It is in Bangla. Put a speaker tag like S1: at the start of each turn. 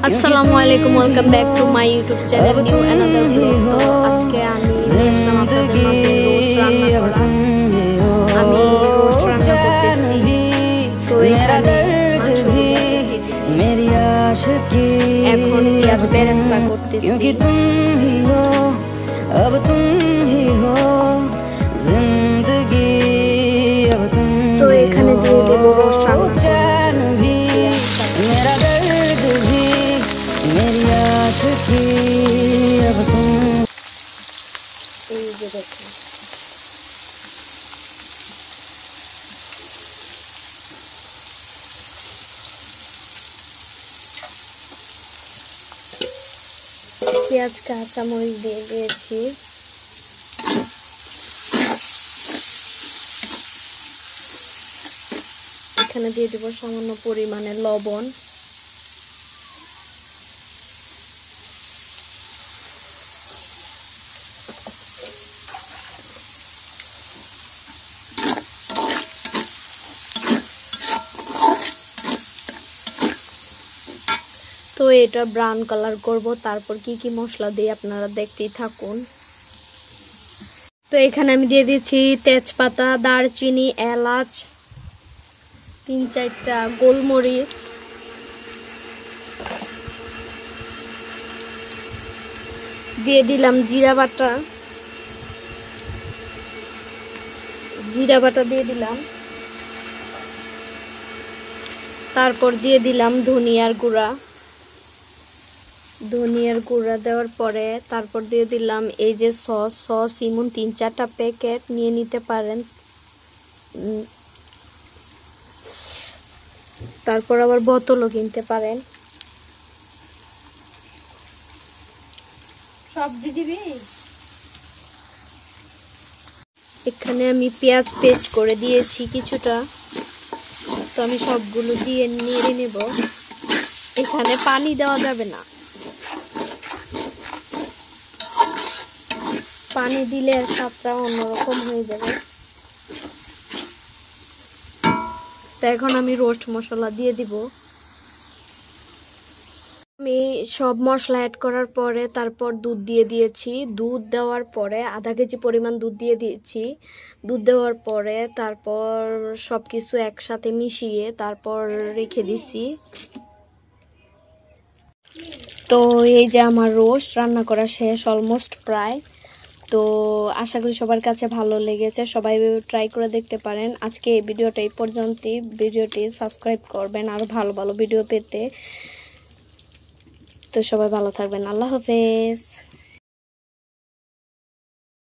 S1: আসসালামু আলাইকুম, welcome back to my YouTube channel new another blog. তো আজকে আমি নিয়ে আসলাম আপনাদের মাঝে রোস্ট রান্না করা। আমি রোস্ট রান্না করতেছি। তো এখানে মাংসগুলো রেখে দিয়েছি, এখন পেঁয়াজ বেরেস্তা করতেছি। তো এখানে দিয়ে দেবো রোস্ট রান্না। এই যে দেখুন, পেঁয়াজ কাঁচামরিচ দিয়ে দিয়েছি। এখানে দিয়ে দেবো সামান্য পরিমাণে লবণ। তো এটা ব্রাউন কালার করব, তারপর কি কি মশলা দিয়ে আপনারা দেখতেই থাকুন। তো এখানে আমি দিয়ে দিচ্ছি তেজপাতা, দারচিনি, এলাচ, 3-4টা গোলমরিচ, দিয়ে দিলাম জিরা বাটা দিয়ে দিলাম। তারপর দিয়ে দিলাম ধনিয়ার গুঁড়া দেওয়ার পরে তারপর দিয়ে দিলাম এই যে সস ইমন 3-4টা প্যাকেট নিয়ে নিতে পারেন। তারপর আবার বোতলও কিনতে পারেন। সব দিয়ে দিবি। এখানে আমি পেঁয়াজ পেস্ট করে দিয়েছি কিছুটা, তো আমি সবগুলো দিয়ে নেড়ে নেব। এখানে পানি দেওয়া যাবে না, পানি দিলে স্বাদটা অন্যরকম হয়ে যাবে। তো এখন আমি রোস্ট মশলা দিয়ে দিব। আমি সব মশলা অ্যাড করার পরে তারপর দুধ দিয়ে দিয়েছি। দুধ দেওয়ার পরে আধা কেজি পরিমাণ দুধ দিয়ে দিয়েছি। দুধ দেওয়ার পরে তারপর সব কিছু একসাথে মিশিয়ে তারপর রেখে দিছি। তো এই যে আমার রোস্ট রান্না করা শেষ, অলমোস্ট প্রায়। তো আশা করি সবার কাছে ভালো লেগেছে, সবাই ট্রাই করে দেখতে পারেন। আজকে এই ভিডিওটা এই পর্যন্তই। ভিডিওটি সাবস্ক্রাইব করবেন আরও ভালো ভালো ভিডিও পেতে। তো সবাই ভালো থাকবেন, আল্লাহ হাফেজ।